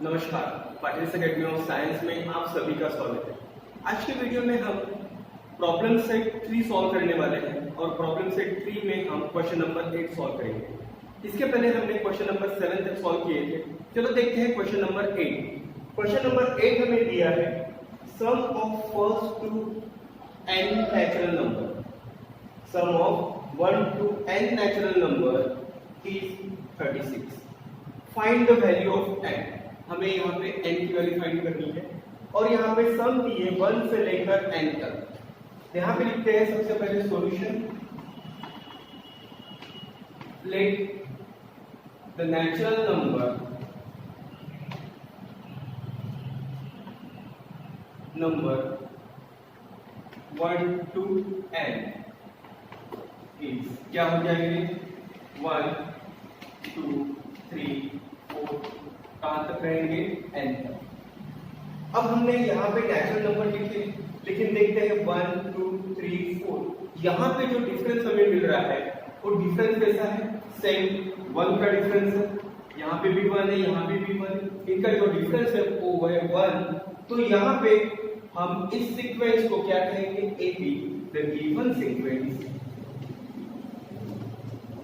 नमस्कार, Patil's academy of science में आप सभी का स्वागत है। आज के वीडियो में हम प्रॉब्लम सेट 3 सॉल्व करने वाले हैं और प्रॉब्लम सेट 3 में हम क्वेश्चन नंबर 8 सॉल्व करेंगे। इसके पहले हमने क्वेश्चन नंबर 7 तक सॉल्व किए थे। चलो देखते हैं क्वेश्चन नंबर 8। क्वेश्चन नंबर 8 हमें दिया है sum of first two n natural number. Sum of 1 to n natural number is 36। Find the value of n। हमें यहाँ पे n की वैल्यू फाइंड करनी है और यहाँ पे सम दिए 1 से लेकर n तक। यहाँ पे लिखते हैं सबसे पहले solution. Let the natural number number 1 to n is क्या हो जाएंगे 1 2 3 4 कहां तक रहेंगे n तक। अब हमने यहाँ पे नेचुरल नंबर लिखे, लेकिन देखते हैं 1 2 3 4 यहाँ पे जो डिफरेंस हमें मिल रहा है वो डिफरेंस कैसा है, सेम 1 का डिफरेंस है। यहाँ पे भी 1 है, यहाँ पे भी 1 है, इनका जो डिफरेंस है वो है 1। तो यहाँ पे हम इस सीक्वेंस को क्या कहेंगे, AP। The given sequence,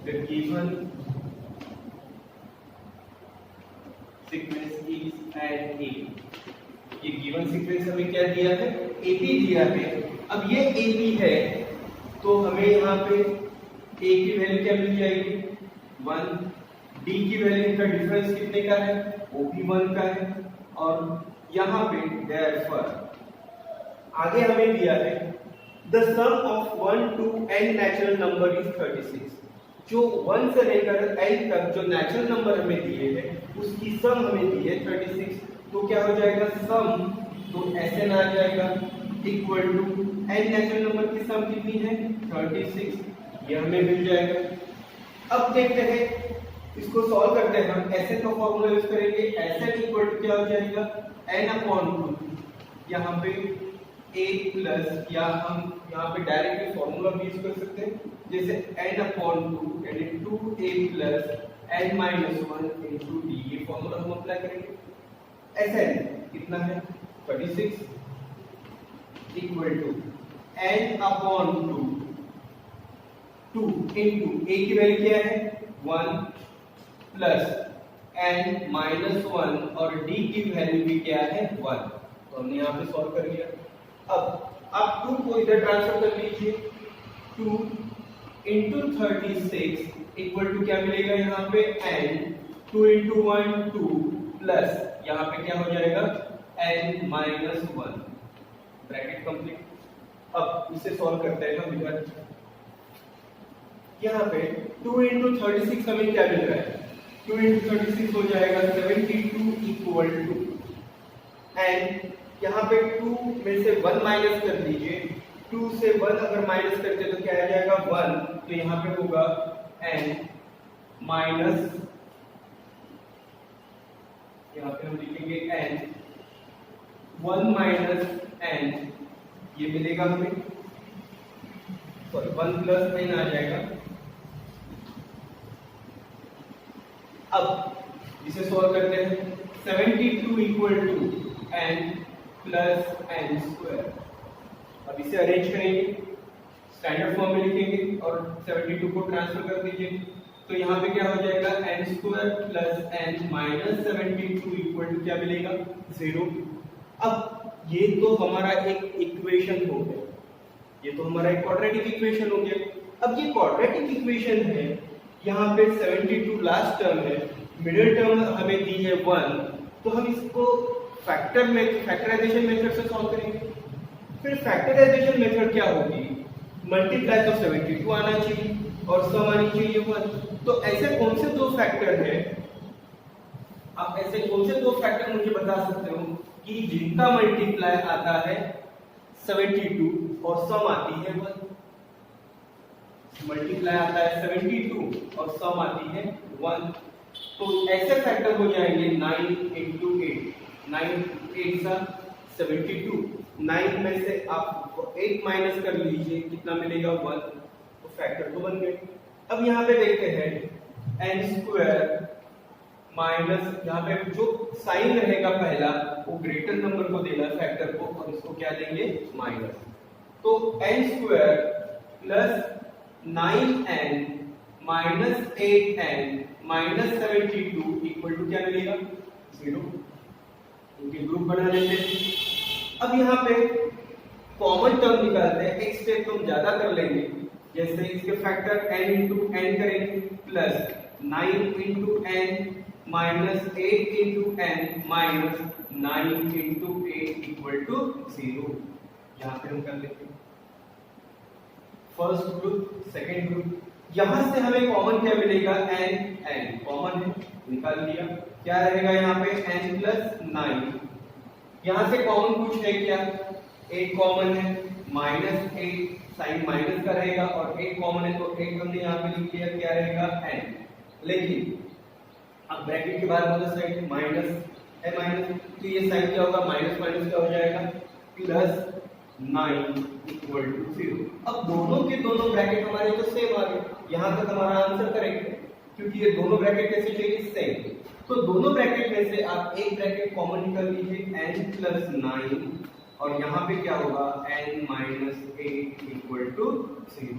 the given sequence is an A. ये गिवन सीक्वेंस हमें क्या दिया है, AP दिया है। अब ये AP है तो हमें यहाँ पे A की वैल्यू क्या मिल जाएगी 1, D की वैल्यू का डिफरेंस कितने का है, वो भी 1 का है। और यहाँ पे therefore आगे हमें दिया है the sum of 1 to n natural number is 36। जो 1 से लेकर n तक जो नेचुरल नंबर हमें दिए हैं उसकी सम हमें दी है 36। तो क्या हो जाएगा सम, तो Sn आ जाएगा equal to n natural number की सम कितनी है 36, ये हमें मिल जाएगा। अब देखते हैं इसको सॉल्व करते हैं। हम Sn का फॉर्मूला यूज करेंगे। Sn इक्वल टू क्या हो जाएगा n/2, यहाँ पे a प्लस, या हम यहाँ पे डायरेक्टली फॉर्मूला भी यूज कर सकते हैं, जैसे n/2 यानी 2a plus n - 1 into d। ये फॉर्मूला हम अप्लाई करेंगे। Sn कितना है 36 equal to n/2 2 into a की वैल्यू क्या है 1 प्लस n - 1 और d की वैल्यू भी क्या है 1। तो हमने यहाँ पे सॉल्व कर लिया। अब आप 2 को इधर ट्रांसफर कर लीजिए। 2 into 36 इक्वल टू क्या मिलेगा यहाँ पे n, 2 into 1 2 प्लस यहाँ पे क्या हो जाएगा n - 1, ब्रैकेट कंप्लीट। अब इसे सॉल्व करते हैं हम इधर। यहाँ पे 2 into 36 हमें क्या मिल रहा है, 2 into 36 हो जाएगा 72 इक्वल टू n। यहाँ पे 2 में से 1 माइनस कर दीजिए। 2 से 1 अगर माइनस करते तो क्या आ जाएगा 1, तो यहाँ पे होगा n माइनस, यहाँ पे हम लिखेंगे n 1 माइनस n, ये मिलेगा हमें, सॉरी 1 प्लस n आ जाएगा। अब इसे सॉल्व करते हैं। 72 equal to n plus n square. अब इसे अरेंज करेंगे, स्टैंडर्ड फॉर्म में लिखेंगे और 72 को ट्रांसफर कर दीजिए। तो यहाँ पे क्या हो जाएगा n square plus n minus 72 equal to क्या मिलेगा 0। अब ये तो हमारा एक इक्वेशन हो गया, ये तो हमारा एक क्वाड्रेटिक इक्वेशन हो गया। अब ये क्वाड्रेटिक इक्वेशन है, यहाँ पे 72 लास्ट टर्म है, मिडिल टर्म हमें दी है 1, तो हम इसको फैक्टराइजेशन मेथड से सॉल्व करेंगे। फिर फैक्टराइजेशन मेथड क्या होगी, मल्टीप्लाई तो 72 आना चाहिए और सम आनी चाहिए 1। तो ऐसे कौन से दो फैक्टर हैं, आप ऐसे कौन से दो फैक्टर मुझे बता सकते हो कि जिनका मल्टीप्लाई आता है 72 और सम आती है 1। मल्टीप्लाई आता है 72 और सम आती है 1। तो ऐसे फैक्टर हो जाएंगे 9 into 8, 9 8 सा 72, 9 में से आप 8 माइनस कर लीजिए, कितना मिलेगा 1, तो फैक्टर तो बन गए। अब यहाँ पे देखते हैं n स्क्वायर माइनस, यहाँ पे जो साइन रहेगा पहला वो ग्रेटर नंबर को देना फैक्टर को, और इसको क्या देंगे माइनस। तो n square plus 9n minus 8n minus 72 equal to क्या मिलेगा 0। इनके ग्रुप बना लेते हैं। अब यहाँ पे कॉमन टर्म निकालते हैं, एक स्टेप तो हम ज्यादा कर लेंगे, जैसे इसके फैक्टर n इंटू n करेंगे plus 9 into n minus 8 into n minus 9 into 8 equal to 0। यहाँ पे हम कर लेते हैं फर्स्ट ग्रुप सेकेंड ग्रुप। यहां से हमें कॉमन क्या मिलेगा n कॉमन है, निकाल लिया। क्या रहेगा यहाँ पे n प्लस 9, यहां से कॉमन कुछ है क्या, 8 कॉमन है, माइनस 8 साइन माइनस का रहेगा, और 8 कॉमन है तो 8 हमने यहाँ पे लिख लिया, क्या रहेगा n। लेकिन अब ब्रैकेट के बाद वाला साइड माइनस है, माइनस तो ये साइन क्या होगा माइनस माइनस क्या हो जाएगा प्लस 9 इक्वल टू 0। अब दोनों के दोनों ब्रैकेट हमारे तो सेम आ गए, यहां तक हमारा आंसर करेक्ट है, क्योंकि ये दोनों ब्रैकेट कैसे चाहिए सेम। तो दोनों ब्रैकेट में से आप एक ब्रैकेट कॉमन निकाल लीजिए n प्लस 9, और यहाँ पे क्या होगा n माइनस 8 इक्वल टू 0।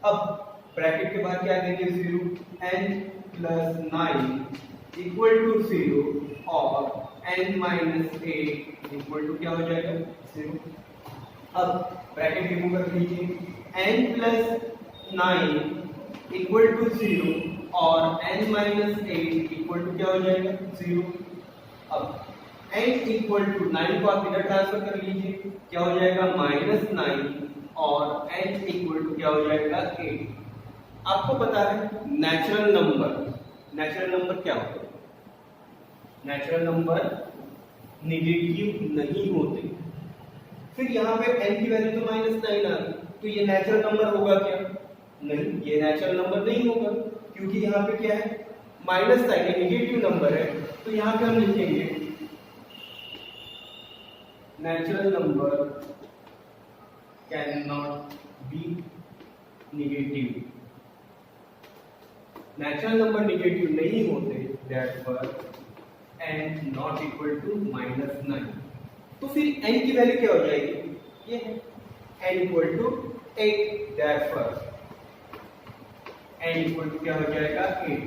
अब ब्रैकेट के बाद क्या देंगे 0, n प्लस 9 इक्वल टू 0 और n माइनस 8 इक्वल टू क्या हो जाएगा 0। अब ब्रैकेट रिमूव कर लीजिए, n प्लस 9 इक्वल टू 0 और n माइनस 8 इक्वल टू क्या हो जाएगा 0। अब n इक्वल टू 9 को आप इधर ट्रांसफर कर लीजिए, क्या हो जाएगा माइनस 9 और n इक्वल टू क्या हो जाएगा 8। आपको पता है नेचुरल नंबर क्या होता है, नेचुरल नंबर नेगेटिव नहीं होते। फिर यहाँ पे n की वैल्यू तो माइनस 9 आ गई, तो ये नेचुरल नंबर होगा क्या, नहीं ये नेचुरल नंबर नहीं होगा, क्योंकि यहाँ पे क्या है माइनस साइन है, नेगेटिव नंबर है। तो यहाँ पे हम लिखेंगे natural number cannot be negative, natural number negative नहीं होते, therefore n not equal to minus 9। तो फिर n की वैल्यू क्या हो जाएगी, ये है n equal to 8, therefore n equal to क्या हो जाएगा 8।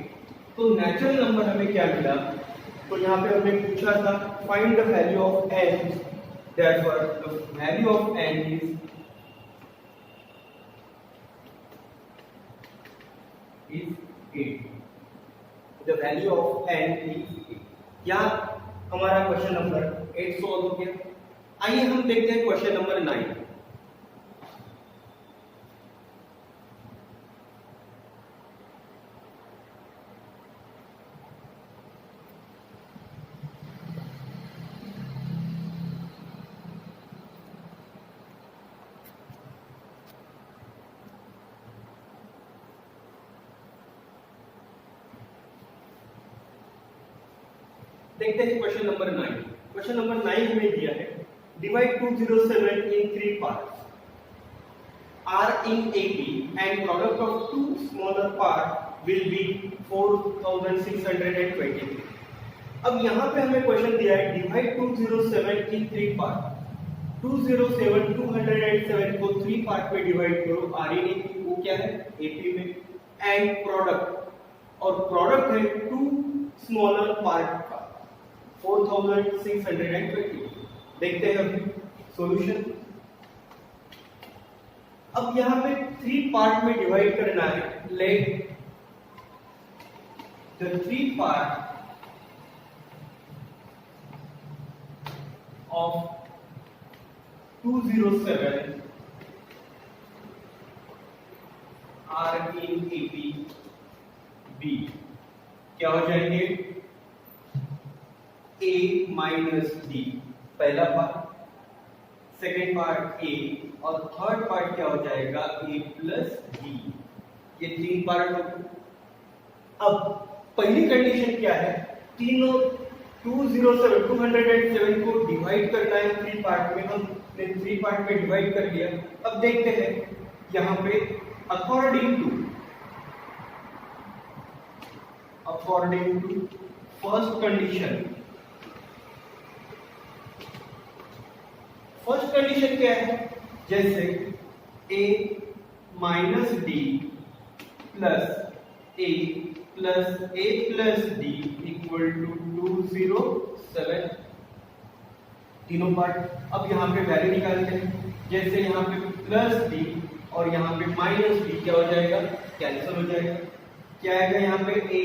तो नेचुरल नंबर हमें क्या मिला, तो यहाँ पे हमने पूछा था find the value of n, therefore the value of n is 8, the value of n is 8। यहाँ हमारा क्वेश्चन नंबर 8 सॉल्व हो गया। आइए हम देखते हैं क्वेश्चन नंबर 9। देखते हैं क्वेश्चन नंबर 9। क्वेश्चन नंबर 9 हमें दिया है divide 207 in 3 parts are in AP and product of two smaller part will be 4620। अब यहाँ पे हमें क्वेश्चन दिया है डिवाइड 207 इन 3 पार्ट, 207 207 को 3 पार्ट में डिवाइड करो, आर इन एपी वो क्या है एपी में, एंड प्रोडक्ट, और प्रोडक्ट है 2 स्मॉलर पार्ट का 4620। देखते हैं अभी सॉल्यूशन। अब यहाँ पे 3 पार्ट में डिवाइड करना है, let the 3 part of 207 are in AP be क्या हो जाएंगे a माइनस डी, पहला पार्ट, सेकेंड पार्ट a, और थर्ड पार्ट क्या हो जाएगा a प्लस डी। ये 3 पार्ट हो गए। अब पहली कंडीशन क्या है, तीनों 207 को डिवाइड करना है 3 पार्ट में, हमने 3 पार्ट में डिवाइड कर लिया। अब देखते हैं यहाँ पे अकॉर्डिंग टू फर्स्ट कंडीशन क्या है? जैसे a minus d plus a plus d equal to 207, तीनों पार्ट। अब यहाँ पे वैल्यू निकालते हैं। जैसे यहाँ पे प्लस डी और यहाँ पे माइनस डी क्या हो जाएगा? कैंसिल हो जाएगा। क्या आएगा? यहाँ पे a,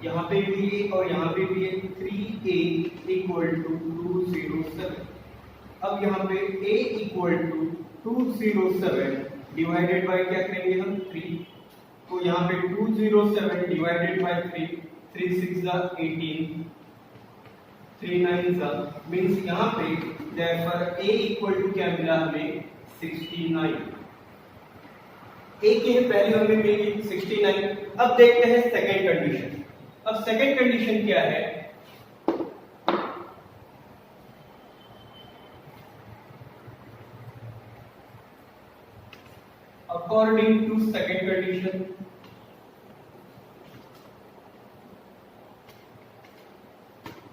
यहाँ पे भी a और यहाँ पे भी a, 3a इक्वल टू 207। अब यहाँ पे a equal to 207 divided by क्या करेंगे हम? 3। तो यहाँ पे 207 डिवाइडेड बाय 3, 3 6 18, 3 9 मीन्स यहाँ पे therefore a इक्वल टू क्या मिला हमें? 69। a की वैल्यू हमें मिली 69। अब देखते हैं सेकंड कंडीशन। अब सेकंड कंडीशन क्या है? अकॉर्डिंग टू सेकंड कंडीशन,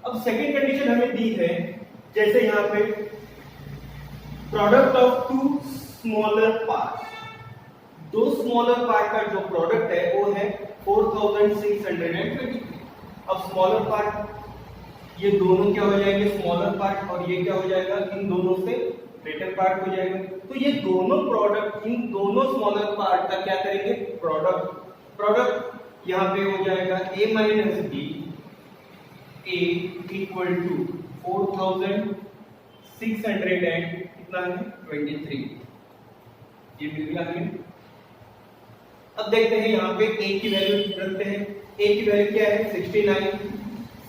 अब सेकंड कंडीशन हमें दी है, जैसे यहां पे product of two smaller part, दो स्मॉलर पार्ट का जो प्रोडक्ट है वो है 4623। अब स्मॉलर पार्ट ये दोनों क्या हो जाएंगे? स्मॉलर पार्ट, और ये क्या हो जाएगा? इन दोनों से ग्रेटर पार्ट हो जाएगा। तो ये दोनों प्रोडक्ट, इन दोनों स्मॉलर पार्ट का क्या करेंगे? प्रोडक्ट यहाँ पे हो जाएगा a minus d, a equal to 4600 and कितना है? 23। ये मिल गया हमें। अब देखते हैं यहाँ पे a की वैल्यू रखते हैं। a की वैल्यू क्या है?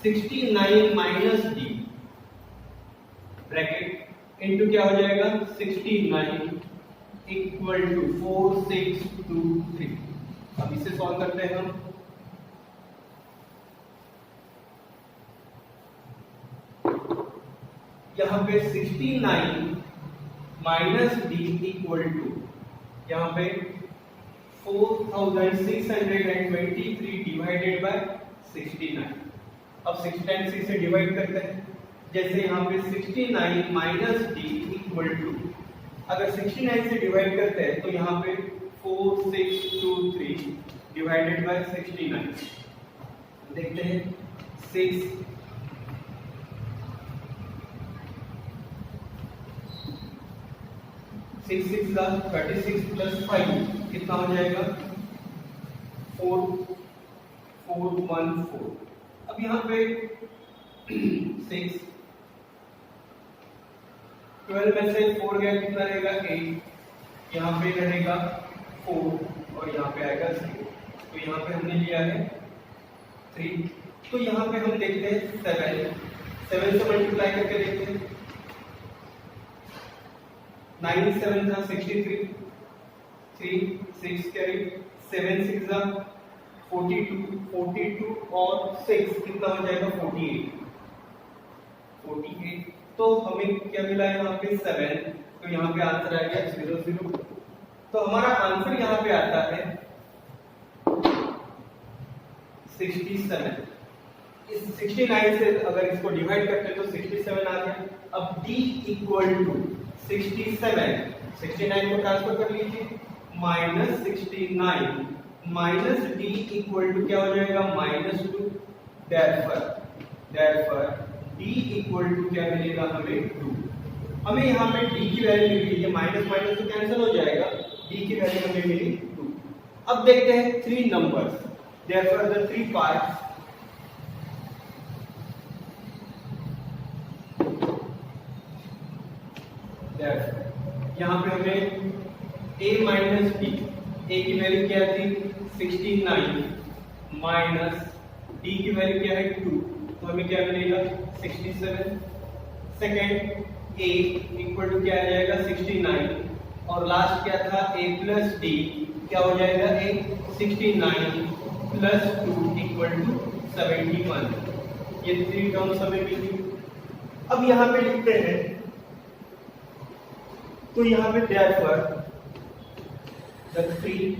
69 माइनस डी ब्रैकेट इनटू क्या हो जाएगा? 69 इक्वल टू 4623। अब इसे सॉल्व करते हैं हम। यहाँ पे 69 माइनस डी इक्वल टू यहाँ पे 4623 डिवाइडेड बाय 69। अब 69 से डिवाइड करते हैं। जैसे यहाँ पे 69 माइनस डी इक्वल टू, अगर 69 से डिवाइड करते हैं तो यहाँ पे 4623 डिवाइडेड बाय 69। देखते हैं 6 6 36 प्लस 5 कितना हो जाएगा? 414। अब यहाँ पे 6 12 में से 4 गया, कितना रहेगा? 8। यहाँ पे रहेगा 4 और यहाँ पे आएगा 0। तो यहाँ पे हमने लिया है 3। तो यहाँ पे हम देखते हैं 7 से मल्टीप्लाई करके देखते हैं। 9 7 था 63, 3 6 कैरी, 7 6 42 और 6 कितना हो जाएगा? 48। तो हमें क्या मिला है यहाँ पे? 7। तो यहाँ पे आंसर आ गया 00। तो हमारा आंसर यहाँ पे आता है 67। इस 69 से अगर इसको डिवाइड करते तो 67 आ गया। अब d इक्वल टू 69 को ट्रांसफर कर लीजिए, minus 69 minus d equal to क्या हो जाएगा? -2। देयरफॉर d इक्वल टू क्या मिलेगा हमें? 2। हमें यहाँ पे d की वैल्यू मिली, ये माइनस माइनस तो कैंसिल हो जाएगा, d की वैल्यू हमें मिली 2। अब देखते हैं 3 नंबर्स। देयरफॉर द 3 पार्ट्स, यहाँ पे हमें a माइनस डी, a की वैल्यू क्या थी? 69 माइनस d की वैल्यू क्या है? 2। तो हमें क्या मिलेगा? 67। सेकंड a इक्वल टू क्या आ जाएगा? 69 और लास्ट क्या था? a प्लस d क्या हो जाएगा? a 69 plus 2 equal to 71। ये 3 टर्म्स हमें मिली। अब यहाँ पे लिखते हैं, तो यहाँ पे देयरफॉर द 3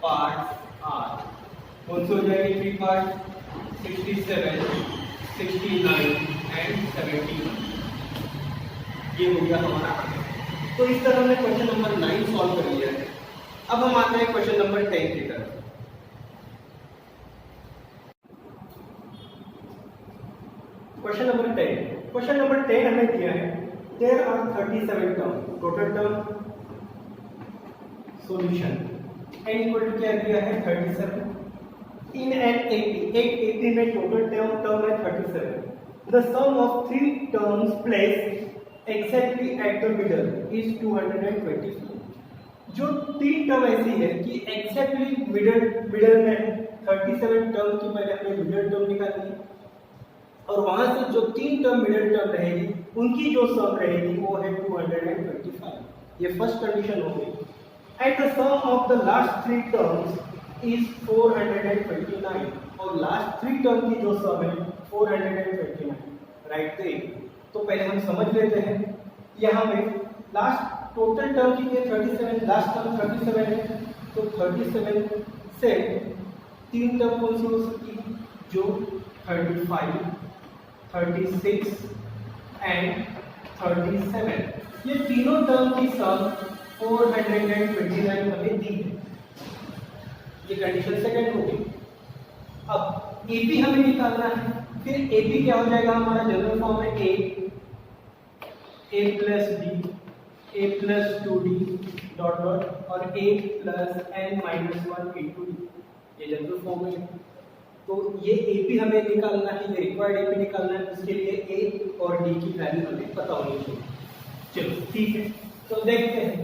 पार्ट्स आर, कौन से हो जाएंगे 3 पार्ट 67, 69 एंड 71। ये हो गया हमारा आंसर। तो इस तरह हमने क्वेश्चन नंबर 9 सॉल्व कर लिया है। अब हम आते हैं क्वेश्चन नंबर 10 की तरफ। क्वेश्चन नंबर 10 हमें दिया है there are 37 term, total term solution n equal to क्या दिया है 37 इन एन एपी, एक एपी में टोटल टर्म है 37। The sum of 3 terms place exactly at the middle is 224। जो 3 टर्म ऐसी है कि एक्जेक्टली मिडल में 37 टर्म की पहले हमें मिडल टर्म निकालनी है और वहां से जो 3 टर्म मिडल टर्म रहेगी उनकी जो सम रहेगी वो है 225। ये फर्स्ट कंडीशन हो गई। And the sum of the last 3 terms is 429 और लास्ट 3 टर्म की जो सम है 429, राइट। तो पहले हम समझ लेते हैं यहाँ पे लास्ट टोटल टर्म की है 37, लास्ट टर्म 37 है, तो 37 से 3 टर्म कौन सी हो सकती है जो 35, 36 एंड 37, ये तीनों टर्म की सम 429 हमें दी है। ये कंडीशन सेकंड हो गई। अब एपी हमें निकालना है, फिर एपी क्या हो जाएगा हमारा जनरल फॉर्म है ए प्लस डी, ए प्लस 2d डॉट डॉट और a plus n minus 1 into d, ये जनरल फॉर्म है। तो ये एपी हमें निकालना है, ये रिक्वायर्ड एपी निकालना है, उसके लिए a और d की वैल्यू हमें पता होनी चाहिए। चलो ठीक है, तो देखते हैं।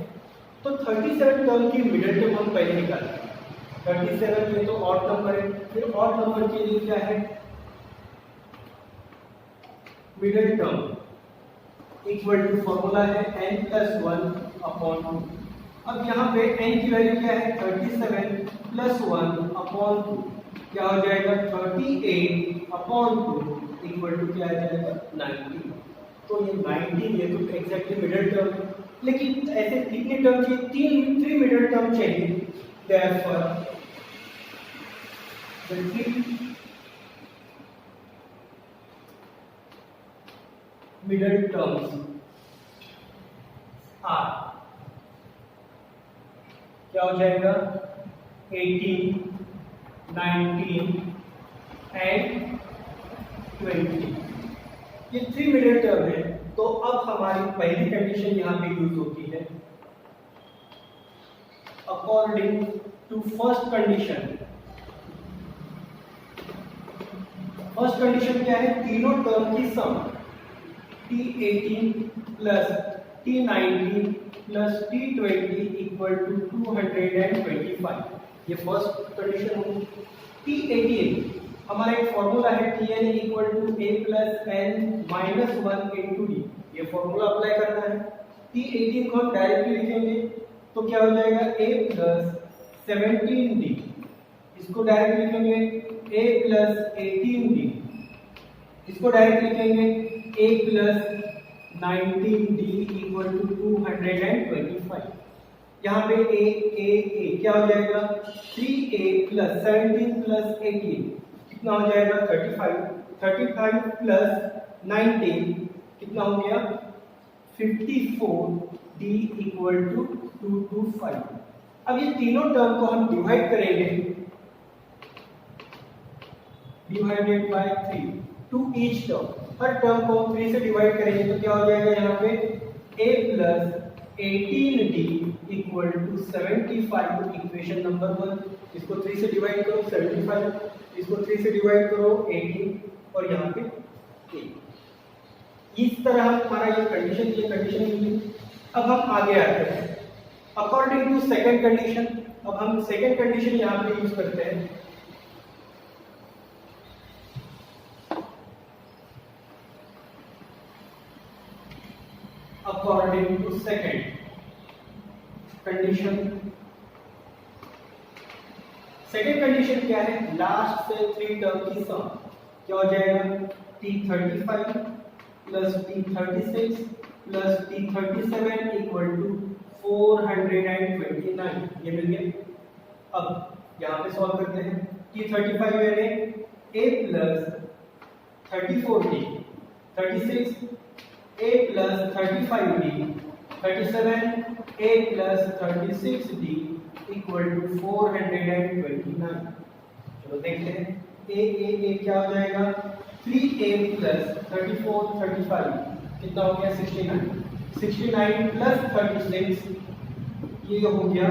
तो 37 टर्म की मिडिल टर्म हम पहले निकालते हैं। 37 ये तो ऑड नंबर है, फिर ऑड नंबर के लिए क्या है middle term equal to formula है n प्लस 1 अपॉन 2। अब यहाँ पे n की वैल्यू क्या है 37 प्लस 1 अपॉन 2, क्या हो जाएगा 38 अपॉन 2 इक्वल टू क्या आ जाएगा 90। तो ये 90 ये तो एग्जैक्टली मिडिल टर्म है, लेकिन ऐसे कितने टर्म चाहिए 3 मिडिल टर्म चाहिए। Therefore the 3 middle terms are क्या हो जाएगा 18, 19 एंड 20। ये 3 मिडिल टर्म है। तो अब हमारी पहली कंडीशन यहाँ पे यूज होती है according to first condition. First condition क्या है तीनों टर्म की sum T18 plus T19 plus T20 equal to 225। ये फर्स्ट कंडीशन होगी। T18 हमारा एक फॉर्मूला है Tn equal to a plus n minus 1 into d, ये फॉर्मूला अप्लाई करना है। T18 को हम डायरेक्टली लिखेंगे तो क्या हो जाएगा a प्लस 17d, इसको डायरेक्ट लिखेंगे a प्लस 18d, इसको डायरेक्ट लिखेंगे a plus 19d equal to 225। यहाँ पे a क्या हो जाएगा 3a प्लस 17 प्लस 18 कितना हो जाएगा 35 प्लस 19 कितना हो गया 54d इक्वल टू 225। अब ये तीनों टर्म को हम डिवाइड करेंगे divided by 3 to each term. हर टर्म को 3 से डिवाइड करेंगे तो क्या हो जाएगा यहाँ पे a plus 18d equal to 75, equation number 1। इसको 3 से डिवाइड करो 75, इसको 3 से डिवाइड करो 18 और यहाँ पे 8। इस तरह हमारा ये कंडीशन मिली। अब हम आगे आते हैं अकॉर्डिंग टू सेकंड कंडीशन। अब हम सेकंड कंडीशन यहाँ पे यूज करते हैं। According to second condition, second condition क्या है लास्ट से 3 टर्म की सम क्या हो जाएगा T35 plus T36 plus T37 equal to 429, ये मिल गया। अब यहाँ पे सॉल्व करते हैं ये 35 यानी a plus 34d 36 a plus 35d 37 a plus 36d equal to 429। चलो देखते हैं a क्या हो जाएगा 3a प्लस 34 35 कितना हो गया 69 प्लस 36 ये हो गया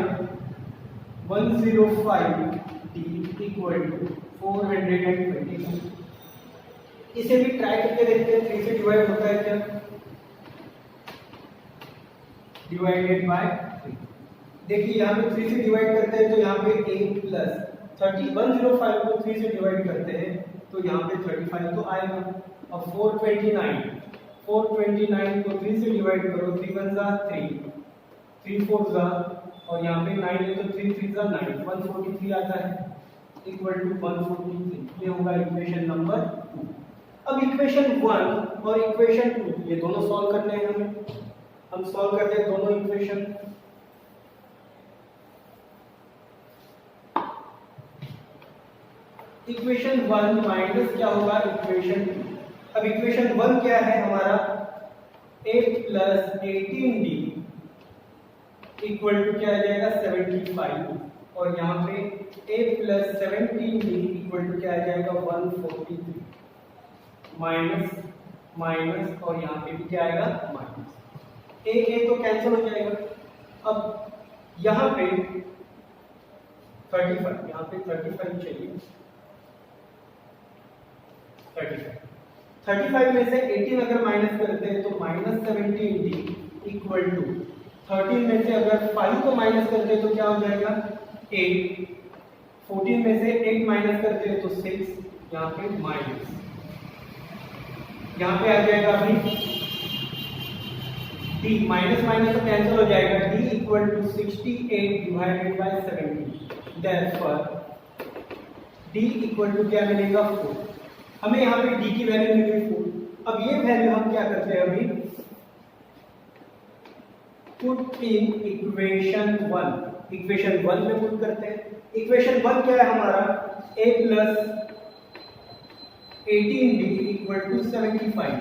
105d इक्वल टू 429। इसे भी ट्राई करके देखते हैं 3 से डिवाइड होता है क्या डिवाइडेड बाय 3। देखिए यहाँ पे 3 से डिवाइड करते हैं तो यहाँ पे a प्लस 105 को 3 से डिवाइड करते हैं तो यहाँ पे 35 तो आएगा। अब 429 को 3 से डिवाइड करो 3 1 जा 3 3 4 जा और यहाँ पे 9 है तो 3 3 जा 9 143 आता है इक्वल टू 143। ये होगा इक्वेशन नंबर 2। अब इक्वेशन 1 और इक्वेशन 2 ये दोनों सॉल्व करने हैं हमें। हम सॉल्व करते हैं दोनों इक्वेशन। इक्वेशन 1 माइनस क्या होगा इक्वेशन 2। अब इक्वेशन 1 क्या है हमारा 8 प्लस 18d इक्वल टू क्या आ जाएगा 75 और यहाँ पे a plus 17d equal to क्या आ जाएगा 143 माइनस माइनस और यहाँ पे भी क्या आएगा माइनस a तो कैंसिल हो जाएगा। अब यहाँ पे 35 यहाँ पे 35 चाहिए 35 में से 18 अगर माइनस करते हैं तो माइनस 17d इक्वल टू 13 में से अगर 5 को माइनस करते हैं तो क्या हो जाएगा 8 14 में से 8 माइनस करते हैं तो 6 यहाँ पे माइनस यहाँ पे आ जाएगा अभी d माइनस माइनस तो कैंसिल हो जाएगा d equal to 68 divided by 70 therefore d equal to क्या मिलेगा 4। हमें यहाँ पे d की वैल्यू मिल गई 4। अब ये वैल्यू हम क्या करते हैं अभी पुट इन इक्वेशन 1 में पुट करते हैं। इक्वेशन 1 क्या है हमारा a plus 18d equal to 75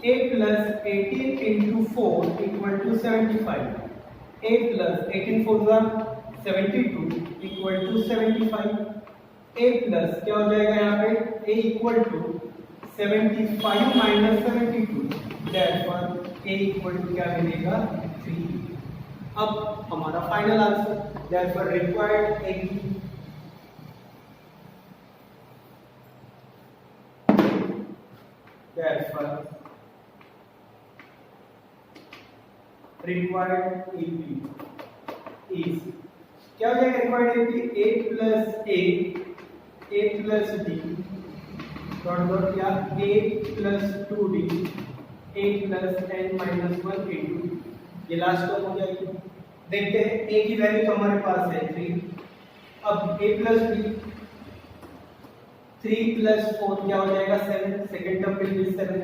a plus 18 into 4 equal to 75 a plus 18 4 जा 72 इक्वल टू 75 a प्लस क्या हो जाएगा यहाँ पे a equal to 75 minus 72 therefore a equal to क्या मिलेगा 3। अब हमारा final answer therefore required a therefore required AP is क्या हो जाएगा required AP a plus d dot dot या a plus 2d a plus n minus 1 into ये last term हो जाएगी। देखते हैं a की वैल्यू तो हमारे पास है 3। अब a प्लस d 3 प्लस 4 क्या हो जाएगा 7 सेकेंड टर्म पे 7।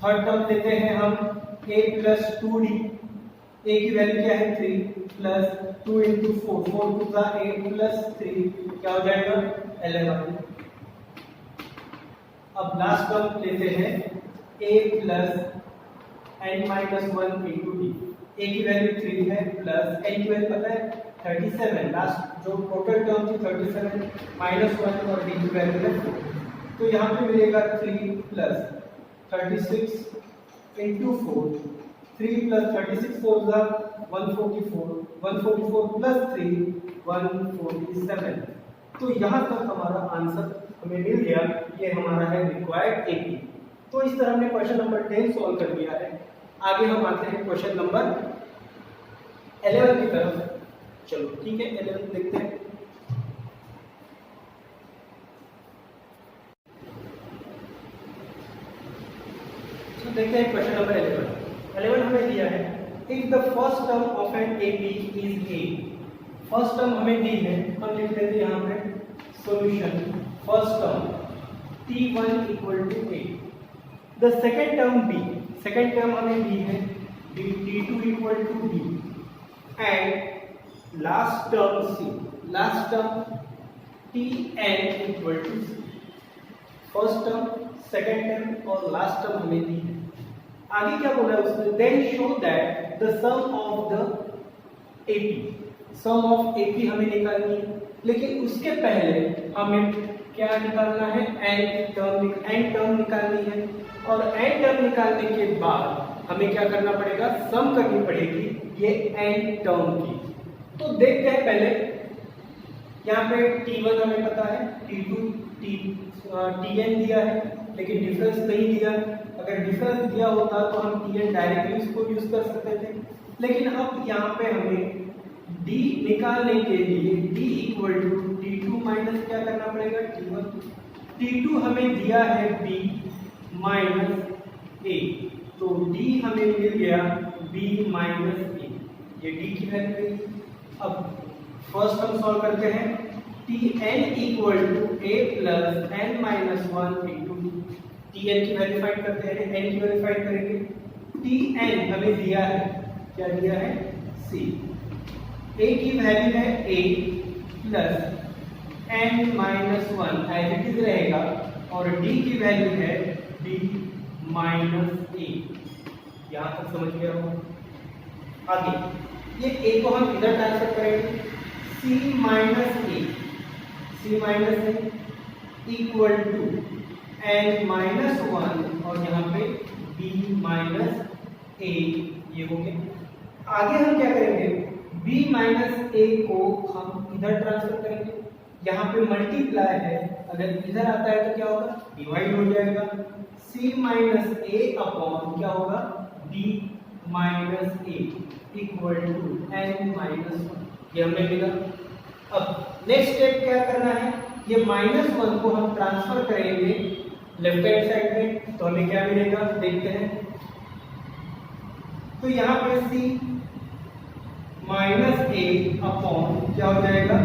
थर्ड टर्म लेते हैं हम a प्लस 2d a की वैल्यू क्या है 3 plus 2 into 4 4 to the 8 plus 3 क्या हो जाएगा 11। अब लास्ट टर्म लेते हैं a plus n minus 1 into d a की वैल्यू 3 है प्लस n की वैल्यू पता है 37 लास्ट जो टोटल टर्म थी 37 माइनस 1 और d की वैल्यू है 4 तो यहाँ पे मिलेगा 3 प्लस 36 into 4 3 प्लस 36 4 जा 144 प्लस 3 147। तो यहाँ तक हमारा आंसर हमें मिल गया। ये हमारा है रिक्वायर्ड AP। तो इस तरह हमने क्वेश्चन नंबर 10 सॉल्व कर दिया है। आगे हम आते हैं क्वेश्चन नंबर 11 की तरफ। चलो ठीक है 11 देखते हैं। तो देखते हैं क्वेश्चन नंबर 11 हमें दिया है if the first term of an AP is a। First term हमें दी है हम लिख देते हैं यहाँ पे solution first term t1 equal to a। The second term b second term हमें दी है t2 equal to b। And last term c last term t n equal to c. First term, second term और last term हमें दी है। आगे क्या बोला उसने, then show that the sum of the AP, sum of AP हमें निकालनी है, लेकिन उसके पहले हमें क्या निकालना है, एन टर्म निकालनी है। और एन टर्म निकालने के बाद हमें क्या करना पड़ेगा, सम करनी पड़ेगी ये एन टर्म की। तो देखते हैं पहले, यहाँ पे T1 हमें पता है, T2 Tn दिया है, लेकिन डिफरेंस नहीं दिया। अगर डिफरेंस दिया होता तो हम Tn डायरेक्टली इसको यूज कर सकते थे, लेकिन अब यहाँ पे हमें D निकालने के लिए D equal to T2 minus क्या करना पड़ेगा, T1। T2 हमें दिया है B माइनस A, तो D हमें मिल गया B माइनस A, ये D की वैल्यू है। अब फर्स्ट हम सॉल्व करते हैं, Tn equal to A plus n minus 1 into Tn की वैल्यू फाइंड करते हैं, n की वैल्यू फाइंड करेंगे। Tn हमें दिया है, क्या दिया है, C। A की वैल्यू है A plus n minus 1 as it is रहेगा, और D की वैल्यू है B माइनस A। यहाँ तक समझ गया हो। आगे ये A को हम इधर ट्रांसफर करेंगे, C minus A equal to n minus 1 और यहाँ पे B माइनस A, ये हो गया। आगे हम क्या करेंगे, B माइनस A को हम इधर ट्रांसफर करेंगे, यहाँ पे मल्टीप्लाई है, अगर इधर आता है तो क्या होगा, डिवाइड हो जाएगा। C माइनस A अपॉन क्या होगा, B minus A equal to n minus 1, ये हमें मिला। अब नेक्स्ट स्टेप क्या करना है, ये माइनस 1 को हम ट्रांसफर करेंगे लेफ्ट हैंड साइड में, तो हमें क्या मिलेगा देखते हैं। तो यहाँ पे C माइनस A अपॉन क्या हो जाएगा,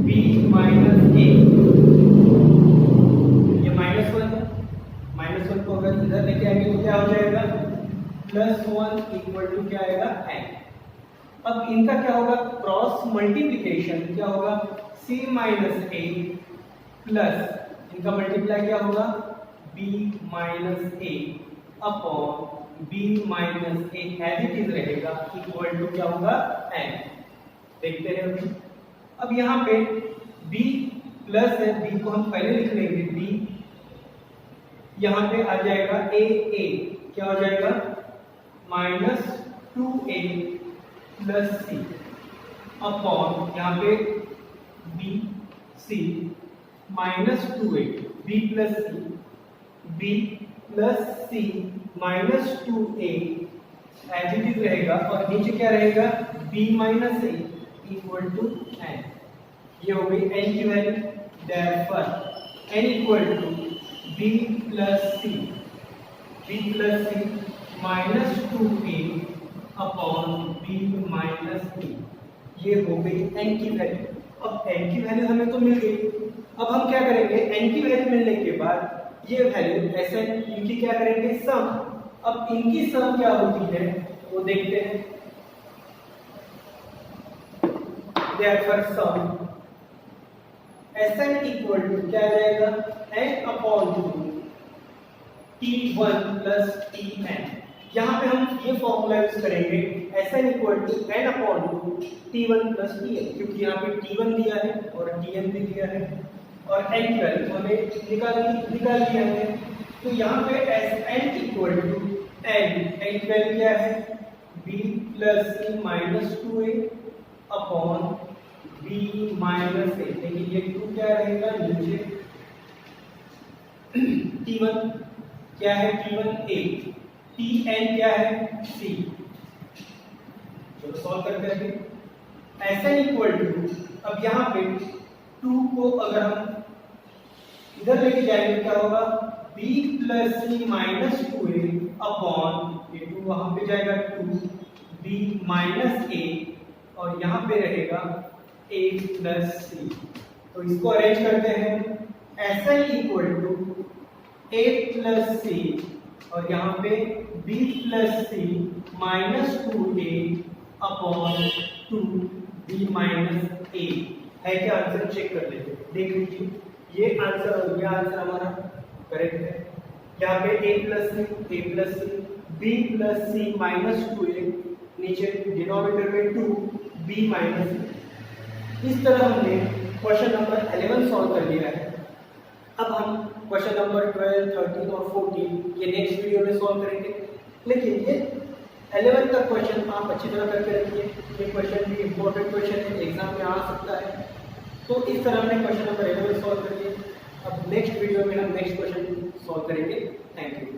B माइनस A, ये माइनस 1 को अगर इधर लेके आएंगे तो क्या हो जाएगा, प्लस 1 इक्वल टू क्या आएगा, n। अब इनका क्या होगा, क्रॉस मल्टीप्लिकेशन, क्या होगा, C माइनस A प्लस इनका मल्टीप्लाई क्या होगा, B minus A upon B minus A as it is रहेगा, इक्वल टू क्या होगा, n। देखते हैं अभी। अब यहाँ पे B प्लस है, B को हम पहले लिख लेंगे, B यहाँ पे आ जाएगा A, क्या हो जाएगा, minus 2A plus C upon यहाँ पे B C minus 2A, B plus C minus 2A as it is रहेगा, और नीचे क्या रहेगा, B minus A equal to n। ये हो गई n की value, therefore n equal to B plus C minus 2A upon B minus A, ये हो गई n की वैल्यू। अब n की वैल्यू हमें तो मिल गई, अब हम क्या करेंगे, n की वैल्यू मिलने के बाद ये वैल्यू Sn इनकी क्या करेंगे, सम। अब इनकी सम क्या होती है वो देखते हैं, therefore sum Sn equal to क्या आ जाएगा, n upon T1 plus Tn। यहाँ पे हम ये फॉर्मूला यूज करेंगे, Sn equal to n upon T1 plus Tn, क्योंकि यहाँ पे T1 दिया है और Tn भी दिया है, और n की वैल्यू हमें निकाल लिया है। तो यहाँ पे Sn इक्वल टू n की वैल्यू क्या है, B plus C minus 2A upon B minus A, लेकिन ये 2 क्या रहेगा नीचे, T1 क्या है, T1 A, Tn क्या है, C। चलो सॉल्व करते हैं। Sn इक्वल टू, अब यहाँ पे 2 को अगर हम इधर लेके जाएंगे क्या होगा, B plus C minus 2A upon, ये 2 वहां पे जाएगा 2B माइनस A, और यहाँ पे रहेगा A प्लस C। तो इसको अरेंज करते हैं, Sn equal to A plus C, और यहाँ पे B plus C minus 2A upon 2B minus A है क्या आंसर चेक कर लेते हैं। देख लीजिए ये आंसर और ये आंसर हमारा करेक्ट है। यहाँ पे a plus C b plus C minus 2a, नीचे डिनोमिनेटर में 2 b माइनस a। इस तरह हमने क्वेश्चन नंबर 11 सॉल्व कर लिया है। अब हम क्वेश्चन नंबर 12, 13 और 14 ये नेक्स्ट वीडियो में सॉल्व करेंगे। लेकिन ये 11 तक क्वेश्चन आप अच्छी तरह करके रखिए। ये क्वेश्चन भी इंपॉर्टेंट क्वेश्चन है, एग्जाम में आ सकता है। तो इस तरह हमने क्वेश्चन नंबर 11 सॉल्व कर लिया। अब नेक्स्ट वीडियो में हम नेक्स्ट क्वेश्चन सॉल्व करेंगे। Thank you.